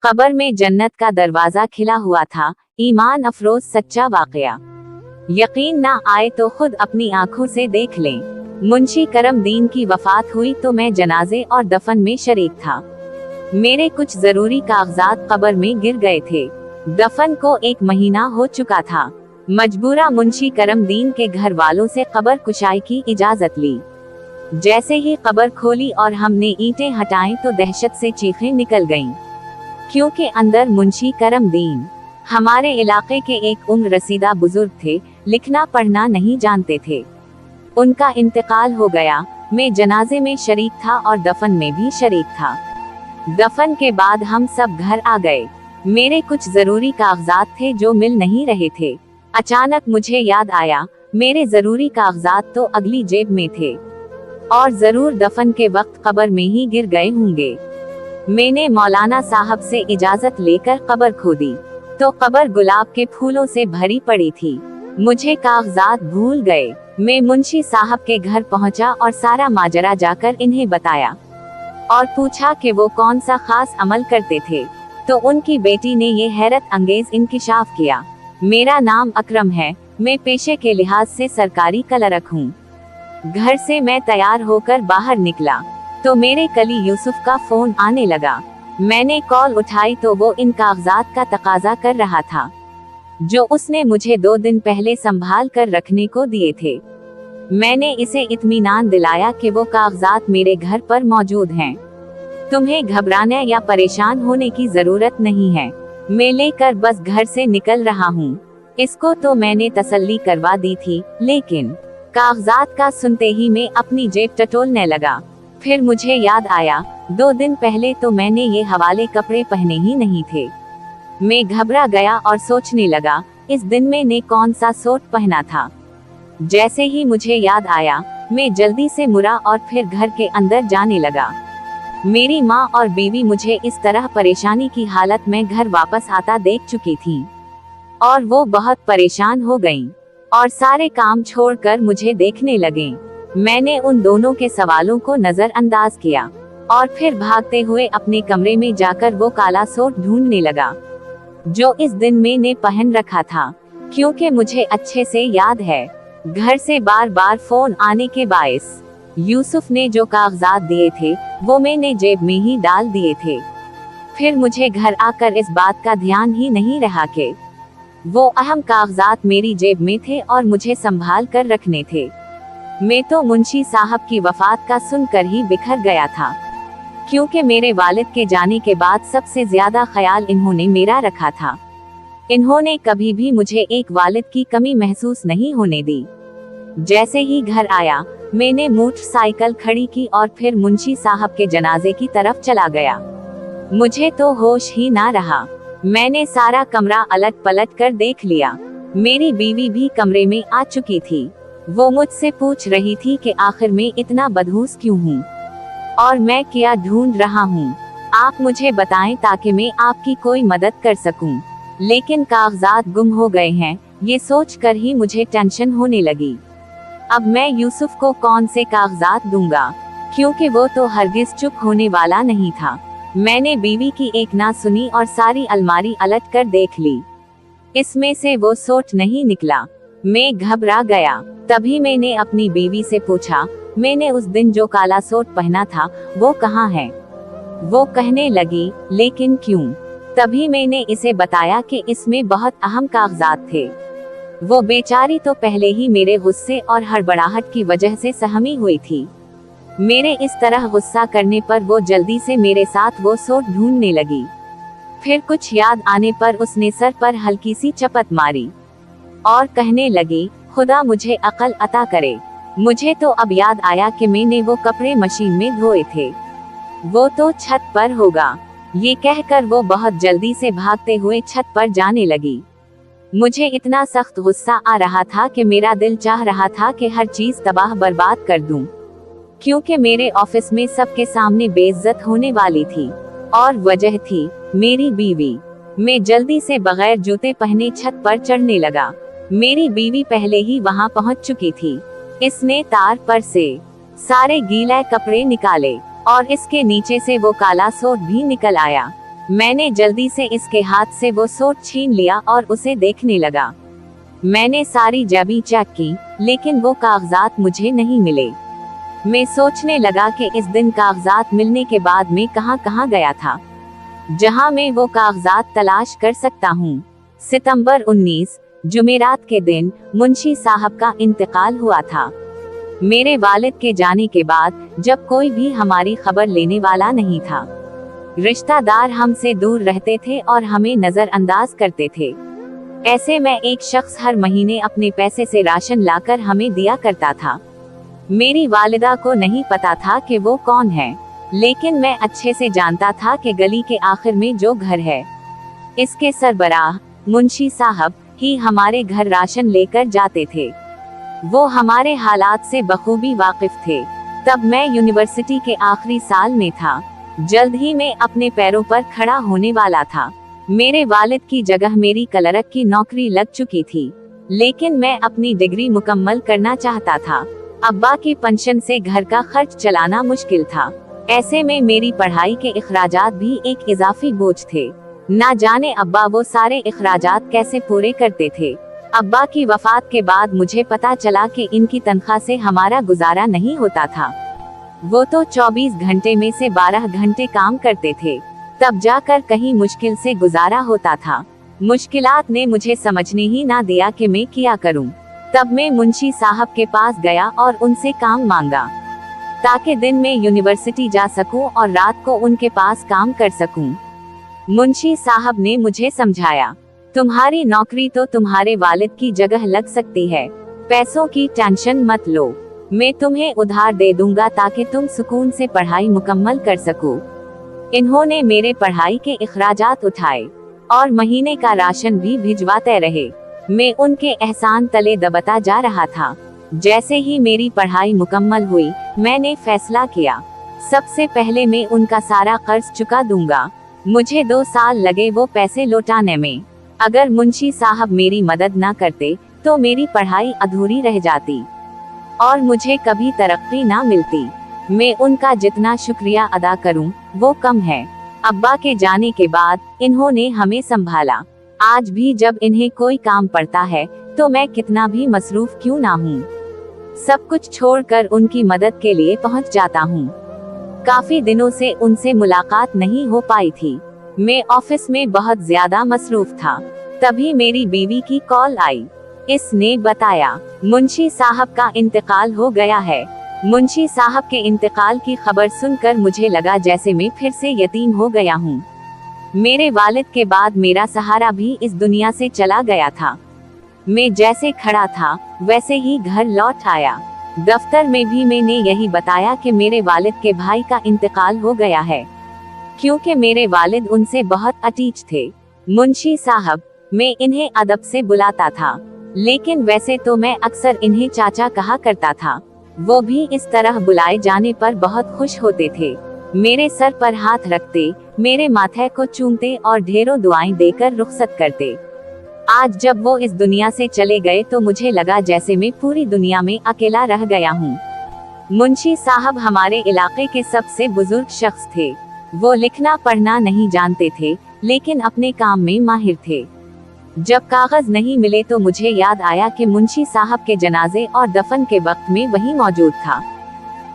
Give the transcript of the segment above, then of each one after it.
कब्र में जन्नत का दरवाजा खिला हुआ था। ईमान अफरोज सच्चा वाकया। यकीन ना आए तो खुद अपनी आंखों से देख लें। मुंशी करमदीन की वफात हुई तो मैं जनाजे और दफन में शरीक था। मेरे कुछ जरूरी कागजात कब्र में गिर गए थे। दफन को 1 महीना हो चुका था। मजबूरा मुंशी करमदीन के घर वालों से कब्र कुशाई की इजाजत ली। जैसे ही कब्र खोली और हमने ईंटें हटाई तो दहशत से चीखें निकल गईं, क्योंकि अंदर मुंशी करमदीन हमारे इलाके के एक उम्र रसीदा बुजुर्ग थे, लिखना पढ़ना नहीं जानते थे। उनका इंतकाल हो गया। मैं जनाजे में शरीक था और दफन में भी शरीक था। दफन के बाद हम सब घर आ गए। मेरे कुछ जरूरी कागजात थे जो मिल नहीं रहे थे। अचानक मुझे याद आया, मेरे जरूरी कागजात तो अगली जेब में थे और जरूर दफन के वक्त कब्र में ही गिर गए होंगे। मैंने मौलाना साहब से इजाजत लेकर कब्र खोदी तो कब्र गुलाब के फूलों से भरी पड़ी थी। मुझे कागजात भूल गए। मैं मुंशी साहब के घर पहुंचा और सारा माजरा जाकर इन्हें बताया और पूछा कि वो कौन सा खास अमल करते थे। तो उनकी बेटी ने ये हैरत अंगेज इंकिशाफ किया। मेरा नाम अकरम है। मैं पेशे के लिहाज से सरकारी क्लर्क हूँ। घर से मैं तैयार होकर बाहर निकला तो मेरे कली यूसुफ का फोन आने लगा। मैंने कॉल उठाई तो वो इन कागजात का तकाजा कर रहा था जो उसने मुझे 2 दिन पहले संभाल कर रखने को दिए थे। मैंने इसे इत्मीनान दिलाया कि वो कागजात मेरे घर पर मौजूद हैं। तुम्हें घबराने या परेशान होने की जरूरत नहीं है। मैं लेकर बस घर से निकल रहा हूँ। इसको तो मैंने तसल्ली करवा दी थी, लेकिन कागजात का सुनते ही मैं अपनी जेब टटोलने लगा। फिर मुझे याद आया, 2 दिन पहले तो मैंने ये हवाले कपड़े पहने ही नहीं थे। मैं घबरा गया और सोचने लगा, इस दिन मैंने कौन सा सूट पहना था। जैसे ही मुझे याद आया, मैं जल्दी से मुड़ा और फिर घर के अंदर जाने लगा। मेरी माँ और बीवी मुझे इस तरह परेशानी की हालत में घर वापस आता देख चुकी थी और वो बहुत परेशान हो गईं और सारे काम छोड़कर मुझे देखने लगे। मैंने उन दोनों के सवालों को नजरअंदाज किया और फिर भागते हुए अपने कमरे में जाकर वो काला सूट ढूंढने लगा जो इस दिन मैंने पहन रखा था, क्योंकि मुझे अच्छे से याद है घर से बार बार फोन आने के बायस यूसुफ ने जो कागजात दिए थे वो मैंने जेब में ही डाल दिए थे। फिर मुझे घर आकर इस बात का ध्यान ही नहीं रहा कि वो अहम कागजात मेरी जेब में थे और मुझे संभाल कर रखने थे। मैं तो मुंशी साहब की वफात का सुनकर ही बिखर गया था, क्योंकि मेरे वालिद के जाने के बाद सबसे ज्यादा ख्याल इन्होंने मेरा रखा था। इन्होंने कभी भी मुझे एक वालिद की कमी महसूस नहीं होने दी। जैसे ही घर आया, मैंने मोटरसाइकिल खड़ी की और फिर मुंशी साहब के जनाजे की तरफ चला गया। मुझे तो होश ही ना रहा। मैंने सारा कमरा अलट पलट कर देख लिया। मेरी बीवी भी कमरे में आ चुकी थी। वो मुझसे पूछ रही थी कि आखिर मैं इतना बदहूस क्यों हूँ और मैं क्या ढूंढ रहा हूँ। आप मुझे बताएं ताकि मैं आपकी कोई मदद कर सकूं। लेकिन कागजात गुम हो गए हैं, ये सोचकर ही मुझे टेंशन होने लगी। अब मैं यूसुफ को कौन से कागजात दूंगा, क्योंकि वो तो हरगिज चुप होने वाला नहीं था। मैंने बीवी की एक ना सुनी और सारी अलमारी अलट कर देख ली। इसमें से वो सूट नहीं निकला। मैं घबरा गया। तभी मैंने अपनी बीवी से पूछा, मैंने उस दिन जो काला सूट पहना था वो कहाँ है? वो कहने लगी, लेकिन क्यों? तभी मैंने इसे बताया कि इसमें बहुत अहम कागजात थे। वो बेचारी तो पहले ही मेरे गुस्से और हड़बड़ाहट की वजह से सहमी हुई थी। मेरे इस तरह गुस्सा करने पर वो जल्दी से मेरे साथ वो सूट ढूंढने लगी। फिर कुछ याद आने पर उसने सर पर हल्की सी चपत मारी और कहने लगी, खुदा मुझे अकल अता करे। मुझे तो अब याद आया कि मैंने वो कपड़े मशीन में धोए थे। वो तो छत पर होगा। ये कहकर वो बहुत जल्दी से भागते हुए छत पर जाने लगी। मुझे इतना सख्त गुस्सा आ रहा था कि मेरा दिल चाह रहा था कि हर चीज तबाह बर्बाद कर दूं, क्योंकि मेरे ऑफिस में सबके सामने बेइज्जत होने वाली थी और वजह थी मेरी बीवी। मैं जल्दी से बगैर जूते पहने छत पर चढ़ने लगा। मेरी बीवी पहले ही वहां पहुंच चुकी थी। इसने तार पर से सारे गीले कपड़े निकाले और इसके नीचे से वो काला सूट भी निकल आया। मैंने जल्दी से इसके हाथ से वो सूट छीन लिया और उसे देखने लगा। मैंने सारी जेबें चेक की, लेकिन वो कागजात मुझे नहीं मिले। मैं सोचने लगा कि इस दिन कागजात मिलने के बाद मैं कहाँ गया था, जहां मैं वो कागजात तलाश कर सकता हूं। सितंबर 19, जुमेरात के दिन मुंशी साहब का इंतकाल हुआ था। मेरे वालिद के जाने के बाद जब कोई भी हमारी खबर लेने वाला नहीं था, रिश्तेदार हमसे दूर रहते थे और हमें नजरअंदाज करते थे। ऐसे में एक शख्स हर महीने अपने पैसे से राशन लाकर हमें दिया करता था। मेरी वालिदा को नहीं पता था कि वो कौन है, लेकिन मैं अच्छे से जानता था कि गली के आखिर में जो घर है, इसके सरबराह मुंशी साहब ही हमारे घर राशन लेकर जाते थे। वो हमारे हालात से बखूबी वाकिफ थे। तब मैं यूनिवर्सिटी के आखिरी साल में था। जल्द ही मैं अपने पैरों पर खड़ा होने वाला था। मेरे वालिद की जगह मेरी क्लर्क की नौकरी लग चुकी थी, लेकिन मैं अपनी डिग्री मुकम्मल करना चाहता था। अब्बा की पेंशन से घर का खर्च चलाना मुश्किल था। ऐसे में मेरी पढ़ाई के इखराजात भी एक इजाफी बोझ थे। ना जाने अब्बा वो सारे इखराजात कैसे पूरे करते थे। अब्बा की वफात के बाद मुझे पता चला कि इनकी तनख्वाह से हमारा गुजारा नहीं होता था। वो तो 24 घंटे में से 12 घंटे काम करते थे, तब जाकर कहीं मुश्किल से गुजारा होता था। मुश्किलात ने मुझे समझने ही ना दिया कि मैं क्या करूं। तब मैं मुंशी साहब के पास गया और उनसे काम मांगा, ताकि दिन में यूनिवर्सिटी जा सकूं और रात को उनके पास काम कर सकूं। मुंशी साहब ने मुझे समझाया, तुम्हारी नौकरी तो तुम्हारे वालिद की जगह लग सकती है, पैसों की टेंशन मत लो, मैं तुम्हें उधार दे दूंगा ताकि तुम सुकून से पढ़ाई मुकम्मल कर सको। इन्होंने मेरे पढ़ाई के इखराजात उठाए और महीने का राशन भी भिजवाते रहे। मैं उनके एहसान तले दबता जा रहा था। जैसे ही मेरी पढ़ाई मुकम्मल हुई, मैंने फैसला किया, सबसे पहले मैं उनका सारा कर्ज चुका दूंगा। मुझे 2 साल लगे वो पैसे लौटाने में। अगर मुंशी साहब मेरी मदद ना करते तो मेरी पढ़ाई अधूरी रह जाती और मुझे कभी तरक्की ना मिलती। मैं उनका जितना शुक्रिया अदा करूं, वो कम है। अब्बा के जाने के बाद इन्होंने हमें संभाला। आज भी जब इन्हें कोई काम पड़ता है तो मैं कितना भी मसरूफ क्यों ना हूँ, सब कुछ छोड़कर उनकी मदद के लिए पहुँच जाता हूँ। काफी दिनों से उनसे मुलाकात नहीं हो पाई थी। मैं ऑफिस में बहुत ज्यादा मसरूफ था। तभी मेरी बीवी की कॉल आई। इसने बताया, मुंशी साहब का इंतकाल हो गया है। मुंशी साहब के इंतकाल की खबर सुनकर मुझे लगा जैसे मैं फिर से यतीम हो गया हूँ। मेरे वालिद के बाद मेरा सहारा भी इस दुनिया से चला गया था। मैं जैसे खड़ा था वैसे ही घर लौट आया। दफ्तर में भी मैंने यही बताया कि मेरे वालिद के भाई का इंतकाल हो गया है, क्योंकि मेरे वालिद उनसे बहुत अटीच थे। मुंशी साहब, मैं इन्हें अदब से बुलाता था, लेकिन वैसे तो मैं अक्सर इन्हें चाचा कहा करता था। वो भी इस तरह बुलाए जाने पर बहुत खुश होते थे। मेरे सर पर हाथ रखते, मेरे माथे को चूमते और ढेरों दुआएं देकर रुखसत करते। आज जब वो इस दुनिया से चले गए तो मुझे लगा जैसे मैं पूरी दुनिया में अकेला रह गया हूँ। मुंशी साहब हमारे इलाके के सबसे बुजुर्ग शख्स थे। वो लिखना पढ़ना नहीं जानते थे, लेकिन अपने काम में माहिर थे। जब कागज नहीं मिले तो मुझे याद आया कि मुंशी साहब के जनाजे और दफन के वक्त में वही मौजूद था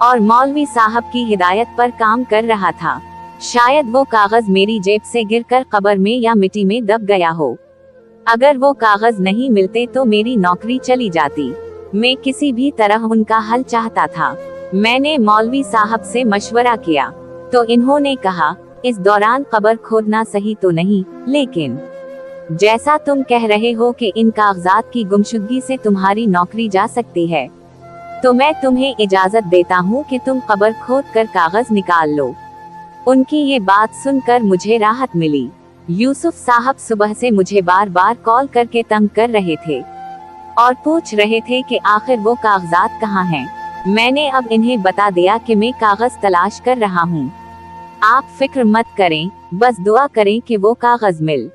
और मौलवी साहब की हिदायत पर काम कर रहा था। शायद वो कागज मेरी जेब से गिरकर कब्र में या मिट्टी में दब गया हो। अगर वो कागज नहीं मिलते तो मेरी नौकरी चली जाती। मैं किसी भी तरह उनका हल चाहता था। मैंने मौलवी साहब से मशवरा किया तो इन्होंने कहा, इस दौरान कब्र खोदना सही तो नहीं, लेकिन जैसा तुम कह रहे हो कि इन कागजात की गुमशुदगी से तुम्हारी नौकरी जा सकती है, तो मैं तुम्हें इजाजत देता हूँ कि तुम कब्र खोद कर कागज निकाल लो। उनकी ये बात सुनकर मुझे राहत मिली। यूसुफ साहब सुबह से मुझे बार बार कॉल करके तंग कर रहे थे और पूछ रहे थे कि आखिर वो कागजात कहाँ हैं। मैंने अब इन्हें बता दिया कि मैं कागज तलाश कर रहा हूँ। आप फिक्र मत करें, बस दुआ करें कि वो कागज मिल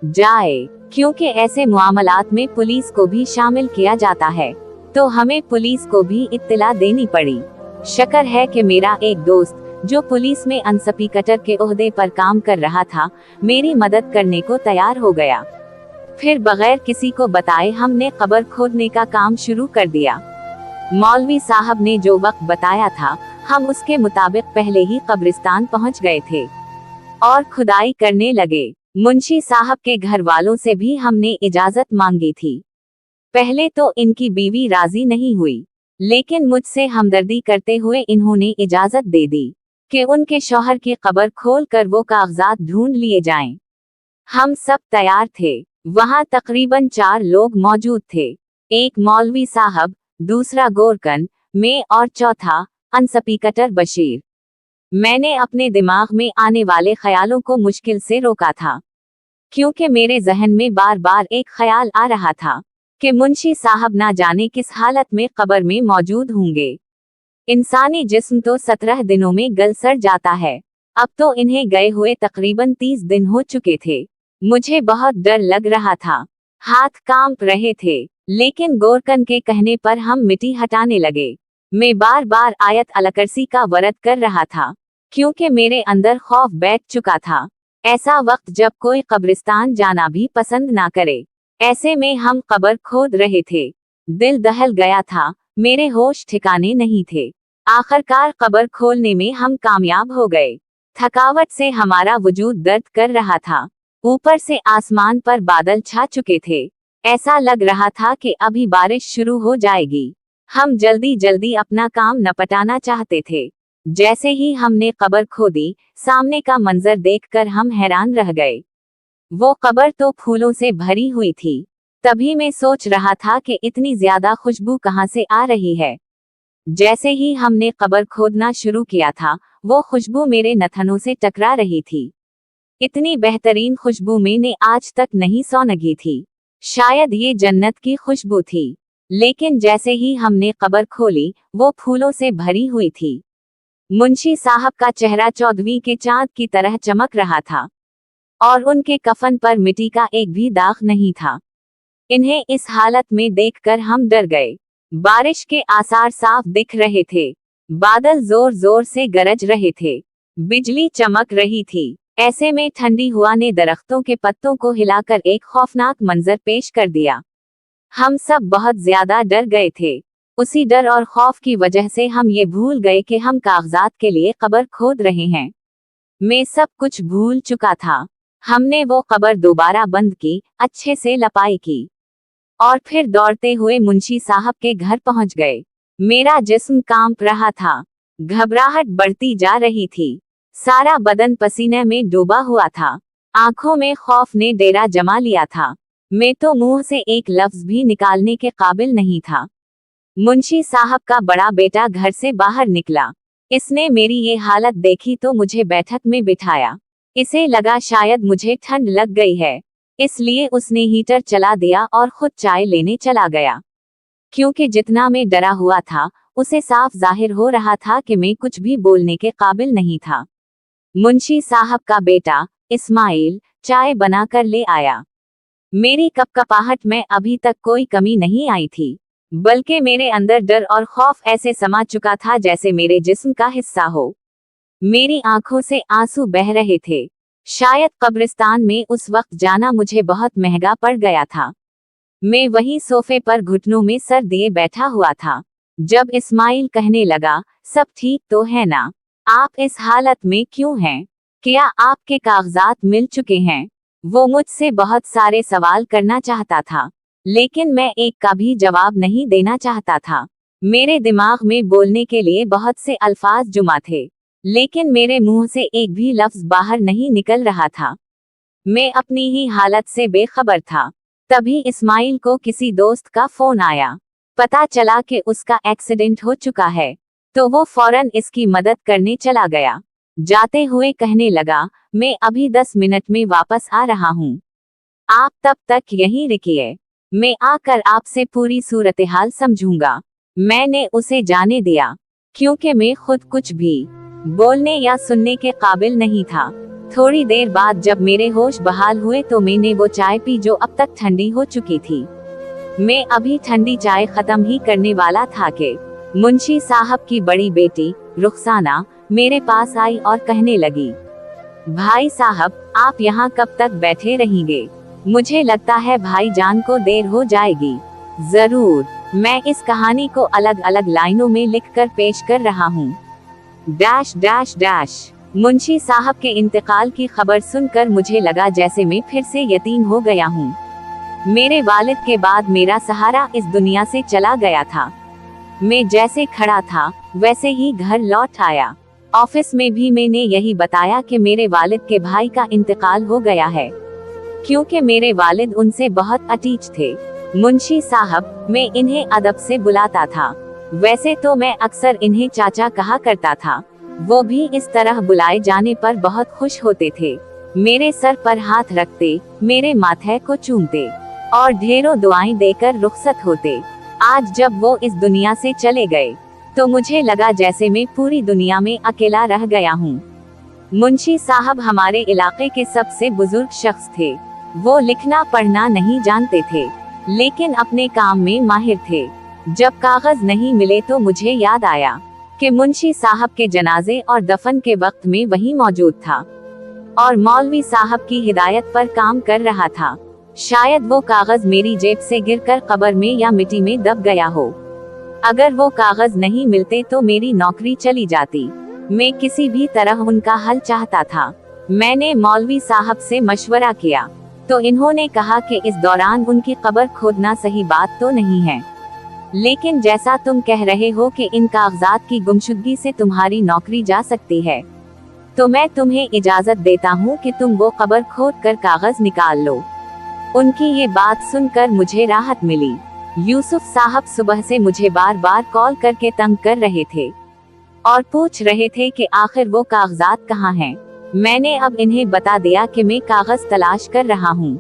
जाए, क्योंकि ऐसे मामलात में पुलिस को भी शामिल किया जाता है, तो हमें पुलिस को भी इत्तला देनी पड़ी। शक्र है कि मेरा एक दोस्त जो पुलिस में इंस्पेक्टर के ओहदे पर काम कर रहा था, मेरी मदद करने को तैयार हो गया। फिर बगैर किसी को बताए हमने कब्र खोदने का काम शुरू कर दिया। मौलवी साहब ने जो वक्त बताया था, हम उसके मुताबिक पहले ही कब्रिस्तान पहुंच गए थे और खुदाई करने लगे। मुंशी साहब के घर वालों से भी हमने इजाजत मांगी थी। पहले तो इनकी बीवी राजी नहीं हुई, लेकिन मुझसे हमदर्दी करते हुए इन्होंने इजाजत दे दी कि उनके शौहर की कब्र खोलकर वो कागजात ढूंढ लिए जाएं। हम सब तैयार थे। वहां तकरीबन 4 लोग मौजूद थे, एक मौलवी साहब, दूसरा गोरकन, मैं और चौथा इंस्पेक्टर बशीर। मैंने अपने दिमाग में आने वाले ख्यालों को मुश्किल से रोका था, क्योंकि मेरे जहन में बार बार एक ख्याल आ रहा था कि मुंशी साहब ना जाने किस हालत में कब्र में मौजूद होंगे। इंसानी जिस्म तो 17 दिनों में गल सड़ जाता है, अब तो इन्हें गए हुए तकरीबन 30 दिन हो चुके थे। मुझे बहुत डर लग रहा था, हाथ कांप रहे थे, लेकिन गोरकन के कहने पर हम मिट्टी हटाने लगे। मैं बार बार आयत अलकरसी का वरद कर रहा था, क्योंकि मेरे अंदर खौफ बैठ चुका था। ऐसा वक्त जब कोई कब्रिस्तान जाना भी पसंद ना करे। ऐसे में हम कब्र खोद रहे थे। दिल दहल गया था, मेरे होश ठिकाने नहीं थे। आखिरकार कब्र खोलने में हम कामयाब हो गए। थकावट से हमारा वजूद दर्द कर रहा था। ऊपर से आसमान पर बादल छा चुके थे। ऐसा लग रहा था कि अभी बारिश शुरू हो जाएगी। हम जल्दी जल्दी अपना काम निपटाना चाहते थे। जैसे ही हमने कब्र खोदी, सामने का मंजर देखकर हम हैरान रह गए। वो कब्र तो फूलों से भरी हुई थी। तभी मैं सोच रहा था कि इतनी ज्यादा खुशबू कहाँ से आ रही है। जैसे ही हमने कब्र खोदना शुरू किया था, वो खुशबू मेरे नथनों से टकरा रही थी। इतनी बेहतरीन खुशबू मैंने आज तक नहीं सूंघी थी। शायद ये जन्नत की खुशबू थी। लेकिन जैसे ही हमने कब्र खोली, वो फूलों से भरी हुई थी। मुंशी साहब का चेहरा 14वीं के चांद की तरह चमक रहा था और उनके कफन पर मिट्टी का एक भी दाग नहीं था। इन्हें इस हालत में देखकर हम डर गए। बारिश के आसार साफ दिख रहे थे। बादल जोर जोर से गरज रहे थे। बिजली चमक रही थी। ऐसे में ठंडी हवा ने दरख्तों के पत्तों को हिलाकर एक खौफनाक मंजर पेश कर दिया। हम सब बहुत ज्यादा डर गए थे। उसी डर और खौफ की वजह से हम ये भूल गए कि हम कागजात के लिए कब्र खोद रहे हैं। मैं सब कुछ भूल चुका था। हमने वो कब्र दोबारा बंद की, अच्छे से लपाई की और फिर दौड़ते हुए मुंशी साहब के घर पहुंच गए। मेरा जिस्म कांप रहा था, घबराहट बढ़ती जा रही थी। सारा बदन पसीने में डूबा हुआ था। आंखों में खौफ ने डेरा जमा लिया था। मैं तो मुंह से एक लफ्ज भी निकालने के काबिल नहीं था। मुंशी साहब का बड़ा बेटा घर से बाहर निकला। इसने मेरी ये हालत देखी तो मुझे बैठक में बिठाया। इसे लगा शायद मुझे ठंड लग गई है, इसलिए उसने हीटर चला दिया और खुद चाय लेने चला गया। क्योंकि जितना मैं डरा हुआ था, उसे साफ जाहिर हो रहा था कि मैं कुछ भी बोलने के काबिल नहीं था। मुंशी साहब का बेटा इस्माइल चाय बनाकर ले आया। मेरी कपकपाहट में अभी तक कोई कमी नहीं आई थी, बल्कि मेरे अंदर डर और खौफ ऐसे समा चुका था जैसे मेरे जिस्म का हिस्सा हो। मेरी आंखों से आंसू बह रहे थे। शायद कब्रिस्तान में उस वक्त जाना मुझे बहुत महंगा पड़ गया था। मैं वहीं सोफे पर घुटनों में सर दिए बैठा हुआ था, जब इस्माइल कहने लगा, सब ठीक तो है ना? आप इस हालत में क्यों हैं? क्या आपके कागजात मिल चुके हैं? वो मुझसे बहुत सारे सवाल करना चाहता था, लेकिन मैं एक का भी जवाब नहीं देना चाहता था। मेरे दिमाग में बोलने के लिए बहुत से अल्फाज जुमा थे, लेकिन मेरे मुंह से एक भी लफ्ज बाहर नहीं निकल रहा था। मैं अपनी ही हालत से बेखबर था। तभी इस्माइल को किसी दोस्त का फोन आया। पता चला कि उसका एक्सीडेंट हो चुका है, तो वो फौरन इसकी मदद करने चला गया। जाते हुए कहने लगा, मैं अभी 10 मिनट में वापस आ रहा हूँ, आप तब तक यहीं रुकिए, मैं आकर आपसे पूरी सूरत-ए-हाल समझूंगा। मैंने उसे जाने दिया, क्योंकि मैं खुद कुछ भी बोलने या सुनने के काबिल नहीं था। थोड़ी देर बाद जब मेरे होश बहाल हुए तो मैंने वो चाय पी जो अब तक ठंडी हो चुकी थी। मैं अभी ठंडी चाय खत्म ही करने वाला था कि मुंशी साहब की बड़ी बेटी रुखसाना मेरे पास आई और कहने लगी, भाई साहब, आप यहाँ कब तक बैठे रहेंगे? मुझे लगता है भाईजान को देर हो जाएगी। जरूर, मैं इस कहानी को अलग अलग लाइनों में लिखकर पेश कर रहा हूँ। Dash dash dash. मुंशी साहब के इंतकाल की खबर सुनकर मुझे लगा जैसे मैं फिर से यतीम हो गया हूँ। मेरे वालिद के बाद मेरा सहारा इस दुनिया से चला गया था। मैं जैसे खड़ा था वैसे ही घर लौट आया। ऑफिस में भी मैंने यही बताया कि मेरे वालिद के भाई का इंतकाल हो गया है, क्योंकि मेरे वालिद उनसे बहुत अटीच थे। मुंशी साहब, मैं इन्हें अदब से बुलाता था। वैसे तो मैं अक्सर इन्हें चाचा कहा करता था। वो भी इस तरह बुलाए जाने पर बहुत खुश होते थे। मेरे सर पर हाथ रखते, मेरे माथे को चूमते और ढेरों दुआएं देकर रुखसत होते। आज जब वो इस दुनिया से चले गए तो मुझे लगा जैसे मैं पूरी दुनिया में अकेला रह गया हूँ। मुंशी साहब हमारे इलाके के सबसे बुजुर्ग शख्स थे। वो लिखना पढ़ना नहीं जानते थे, लेकिन अपने काम में माहिर थे। जब कागज नहीं मिले तो मुझे याद आया कि मुंशी साहब के जनाजे और दफन के वक्त में वही मौजूद था और मौलवी साहब की हिदायत पर काम कर रहा था। शायद वो कागज मेरी जेब से गिरकर कब्र में या मिट्टी में दब गया हो। अगर वो कागज नहीं मिलते तो मेरी नौकरी चली जाती। मैं किसी भी तरह उनका हल चाहता था। मैंने मौलवी साहब से मशवरा किया तो इन्होंने कहा कि इस दौरान उनकी कब्र खोदना सही बात तो नहीं है, लेकिन जैसा तुम कह रहे हो कि इन कागजात की गुमशुदगी से तुम्हारी नौकरी जा सकती है, तो मैं तुम्हें इजाजत देता हूँ कि तुम वो कब्र खोद कर कागज निकाल लो। उनकी ये बात सुनकर मुझे राहत मिली। यूसुफ साहब सुबह से मुझे बार बार कॉल करके तंग कर रहे थे और पूछ रहे थे कि आखिर वो कागजात कहाँ हैं। मैंने अब इन्हें बता दिया कि मैं कागज तलाश कर रहा हूँ।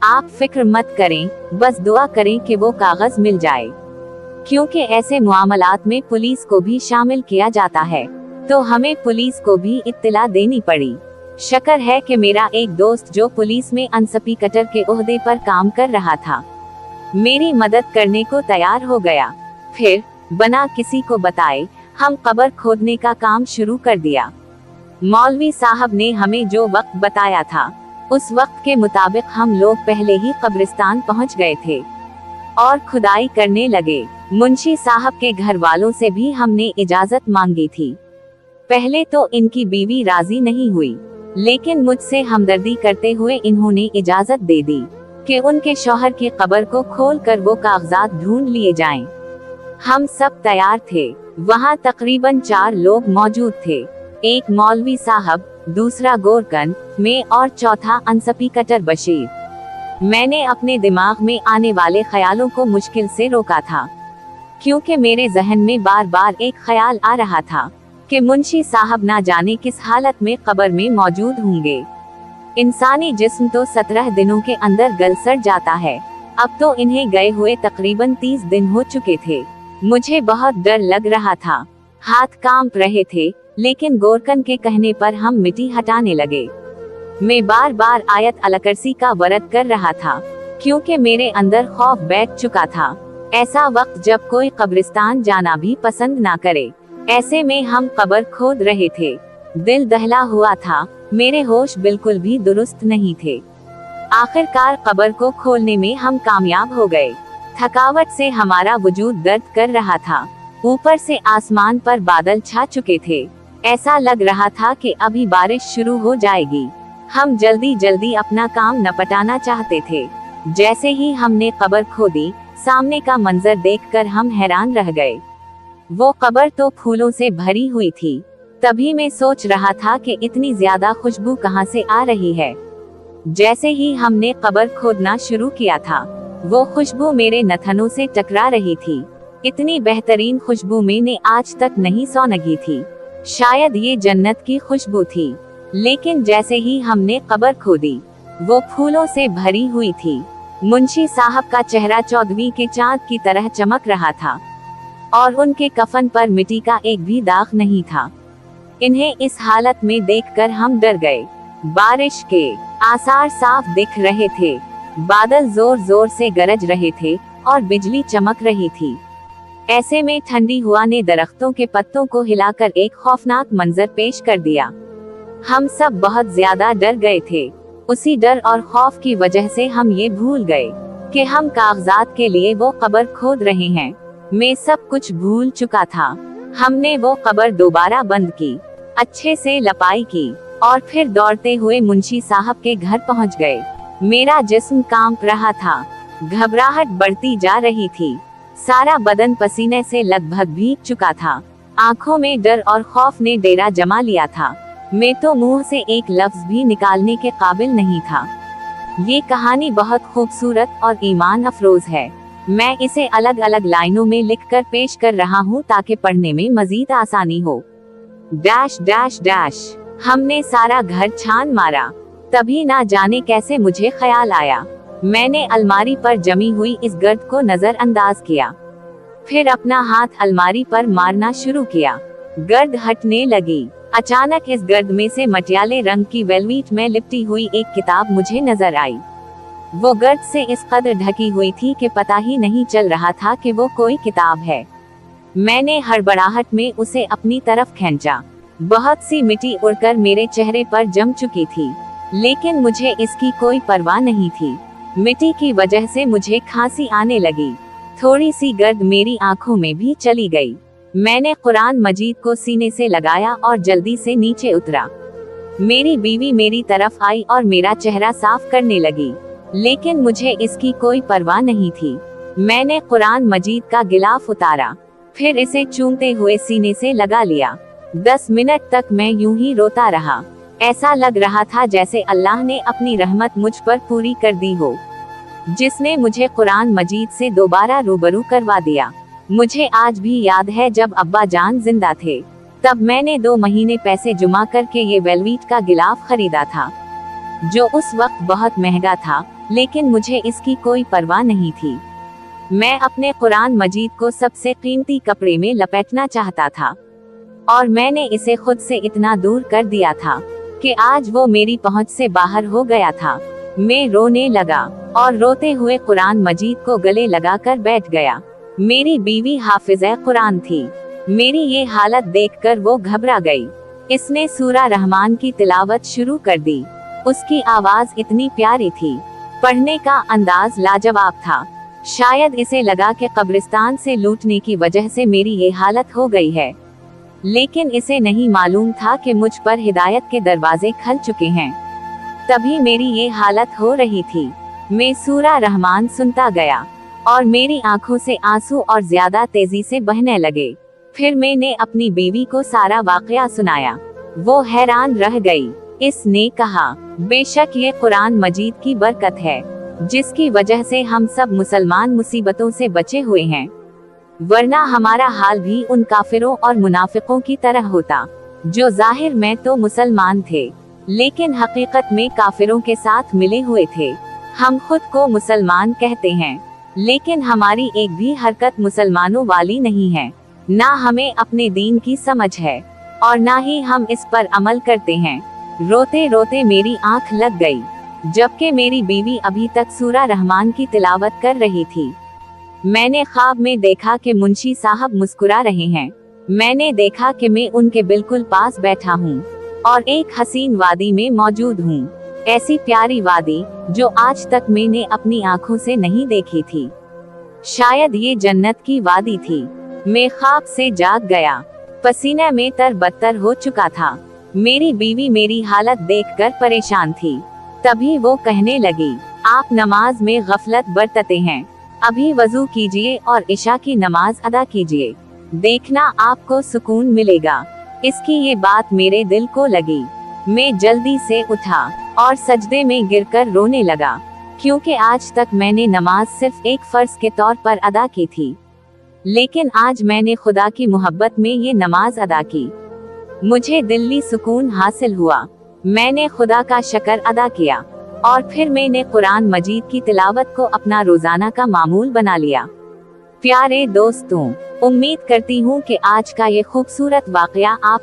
आप फिक्र मत करें, बस दुआ करें कि वो कागज मिल जाए, क्योंकि ऐसे मामलात में पुलिस को भी शामिल किया जाता है, तो हमें पुलिस को भी इत्तला देनी पड़ी। शक्र है कि मेरा एक दोस्त जो पुलिस में इंस्पेक्टर के ओहदे पर काम कर रहा था, मेरी मदद करने को तैयार हो गया। फिर बिना किसी को बताए हम कब्र खोदने का काम शुरू कर दिया। मौलवी साहब ने हमें जो वक्त बताया था उस वक्त के मुताबिक हम लोग पहले ही कब्रिस्तान पहुंच गए थे और खुदाई करने लगे। मुंशी साहब के घर वालों से भी हमने इजाजत मांगी थी। पहले तो इनकी बीवी राजी नहीं हुई, लेकिन मुझसे हमदर्दी करते हुए इन्होंने इजाजत दे दी कि उनके शौहर की कब्र को खोलकर वो कागजात ढूंढ लिए जाएं। हम सब तैयार थे। वहाँ तकरीबन 4 लोग मौजूद थे। एक मौलवी साहब, दूसरा गोरकन, मैं और चौथा इंस्पेक्टर बशीर। मैंने अपने दिमाग में आने वाले ख्यालों को मुश्किल से रोका था, क्योंकि मेरे जहन में बार बार एक ख्याल आ रहा था कि मुंशी साहब ना जाने किस हालत में कब्र में मौजूद होंगे। इंसानी जिस्म तो 17 दिनों के अंदर गल सड़ जाता है। अब तो इन्हें गए हुए तकरीबन 30 दिन हो चुके थे। मुझे बहुत डर लग रहा था, हाथ कांप रहे थे, लेकिन गोरकन के कहने पर हम मिट्टी हटाने लगे। मैं बार बार आयत अलकरसी का वरद कर रहा था, क्योंकि मेरे अंदर खौफ बैठ चुका था। ऐसा वक्त जब कोई कब्रिस्तान जाना भी पसंद ना करे। ऐसे में हम कब्र खोद रहे थे। दिल दहला हुआ था, मेरे होश बिल्कुल भी दुरुस्त नहीं थे। आखिरकार कब्र को खोलने में हम कामयाब हो गए। थकावट से हमारा वजूद दर्द कर रहा था। ऊपर से आसमान पर बादल छा चुके थे। ऐसा लग रहा था कि अभी बारिश शुरू हो जाएगी। हम जल्दी जल्दी अपना काम निपटाना चाहते थे। जैसे ही हमने कब्र खोदी, सामने का मंजर देखकर हम हैरान रह गए। वो कब्र तो फूलों से भरी हुई थी। तभी मैं सोच रहा था कि इतनी ज्यादा खुशबू कहाँ से आ रही है। जैसे ही हमने कब्र खोदना शुरू किया था, वो खुशबू मेरे नथनों से टकरा रही थी। इतनी बेहतरीन खुशबू मैंने आज तक नहीं सूंघी थी। शायद ये जन्नत की खुशबू थी। लेकिन जैसे ही हमने कब्र खोदी, वो फूलों से भरी हुई थी। मुंशी साहब का चेहरा 14वीं के चांद की तरह चमक रहा था और उनके कफन पर मिट्टी का एक भी दाग नहीं था। इन्हें इस हालत में देखकर हम डर गए। बारिश के आसार साफ दिख रहे थे। बादल जोर जोर से गरज रहे थे और बिजली चमक रही थी। ऐसे में ठंडी हवा ने दरख्तों के पत्तों को हिलाकर एक खौफनाक मंजर पेश कर दिया। हम सब बहुत ज्यादा डर गए थे। उसी डर और खौफ की वजह से हम ये भूल गए कि हम कागजात के लिए वो कब्र खोद रहे हैं। मैं सब कुछ भूल चुका था। हमने वो कब्र दोबारा बंद की, अच्छे से लपाई की और फिर दौड़ते हुए मुंशी साहब के घर पहुंच गए। मेरा जिस्म कांप रहा था, घबराहट बढ़ती जा रही थी, सारा बदन पसीने से लगभग भीग चुका था। आंखों में डर और खौफ ने डेरा जमा लिया था। मैं तो मुंह से एक लफ्ज भी निकालने के काबिल नहीं था। ये कहानी बहुत खूबसूरत और ईमान अफरोज है। मैं इसे अलग अलग लाइनों में लिखकर पेश कर रहा हूँ ताकि पढ़ने में मजीद आसानी हो। Dash dash dash. हमने सारा घर छान मारा, तभी ना जाने कैसे मुझे ख्याल आया। मैंने अलमारी पर जमी हुई इस गर्द को नजरअंदाज किया, फिर अपना हाथ अलमारी पर मारना शुरू किया। गर्द हटने लगी। अचानक इस गर्द में से मटियाले रंग की वेलवेट में लिपटी हुई एक किताब मुझे नजर आई। वो गर्द से इस कदर ढकी हुई थी कि पता ही नहीं चल रहा था कि वो कोई किताब है। मैंने हड़बड़ाहट में उसे अपनी तरफ खींचा। बहुत सी मिट्टी उड़कर मेरे चेहरे पर जम चुकी थी, लेकिन मुझे इसकी कोई परवाह नहीं थी। मिट्टी की वजह से मुझे खांसी आने लगी। थोड़ी सी गर्द मेरी आंखों में भी चली गई। मैंने कुरान मजीद को सीने से लगाया और जल्दी से नीचे उतरा। मेरी बीवी मेरी तरफ आई और मेरा चेहरा साफ करने लगी, लेकिन मुझे इसकी कोई परवाह नहीं थी। मैंने कुरान मजीद का गिलाफ उतारा, फिर इसे चूमते हुए सीने से लगा लिया। 10 मिनट तक मैं यूं ही रोता रहा। ऐसा लग रहा था जैसे अल्लाह ने अपनी रहमत मुझ पर पूरी कर दी हो, जिसने मुझे कुरान मजीद से दोबारा रूबरू करवा दिया। मुझे आज भी याद है जब अब्बा जान जिंदा थे, तब मैंने 2 महीने पैसे जमा करके ये वेलवेट का गिलाफ खरीदा था, जो उस वक्त बहुत महंगा था, लेकिन मुझे इसकी कोई परवाह नहीं थी। मैं अपने कुरान मजीद को सबसे कीमती कपड़े में लपेटना चाहता था, और मैंने इसे खुद से इतना दूर कर दिया था कि आज वो मेरी पहुंच से बाहर हो गया था। मैं रोने लगा और रोते हुए कुरान मजीद को गले लगाकर बैठ गया। मेरी बीवी हाफिज़े कुरान थी। मेरी ये हालत देखकर वो घबरा गई। इसने सूरा रहमान की तिलावत शुरू कर दी। उसकी आवाज इतनी प्यारी थी, पढ़ने का अंदाज लाजवाब था। शायद इसे लगा कि कब्रिस्तान से लूटने की वजह से मेरी ये हालत हो गई है, लेकिन इसे नहीं मालूम था कि मुझ पर हिदायत के दरवाजे खल चुके हैं। तभी मेरी ये हालत हो रही थी। मैं सूरा रहमान सुनता गया और मेरी आंखों से आंसू और ज्यादा तेजी से बहने लगे। फिर मैंने अपनी बीवी को सारा वाकया सुनाया। वो हैरान रह गई। इसने कहा, बेशक ये कुरान मजीद की बरकत है, जिसकी वजह से हम सब मुसलमान मुसीबतों से बचे हुए हैं, वरना हमारा हाल भी उन काफिरों और मुनाफिकों की तरह होता, जो जाहिर में तो मुसलमान थे, लेकिन हकीकत में काफिरों के साथ मिले हुए थे। हम खुद को मुसलमान कहते हैं, लेकिन हमारी एक भी हरकत मुसलमानों वाली नहीं है। ना हमें अपने दीन की समझ है और ना ही हम इस पर अमल करते हैं। रोते रोते मेरी आंख लग गई, जबकि मेरी बीवी अभी तक सूरा रहमान की तिलावत कर रही थी। मैंने ख्वाब में देखा कि मुंशी साहब मुस्कुरा रहे हैं। मैंने देखा कि मैं उनके बिल्कुल पास बैठा हूँ और एक हसीन वादी में मौजूद हूँ। ऐसी प्यारी वादी जो आज तक मैंने अपनी आँखों से नहीं देखी थी। शायद ये जन्नत की वादी थी। मैं ख्वाब से जाग गया। पसीने में तरबतर हो चुका था। मेरी बीवी मेरी हालत देखकर परेशान थी। तभी वो कहने लगी, आप नमाज में गफलत बरतते हैं। अभी वजू कीजिए और इशा की नमाज अदा कीजिए, देखना आपको सुकून मिलेगा। इसकी ये बात मेरे दिल को लगी। मैं जल्दी से उठा और सजदे में गिरकर रोने लगा, क्योंकि आज तक मैंने नमाज सिर्फ एक फर्ज के तौर पर अदा की थी, लेकिन आज मैंने खुदा की मोहब्बत में ये नमाज अदा की। मुझे दिल्ली सुकून हासिल हुआ। मैंने खुदा का शुक्र अदा किया और फिर मैंने कुरान मजीद की तिलावत को अपना रोजाना का मामूल बना लिया। प्यारे दोस्तों, उम्मीद करती हूँ कि आज का ये खूबसूरत वाकया आप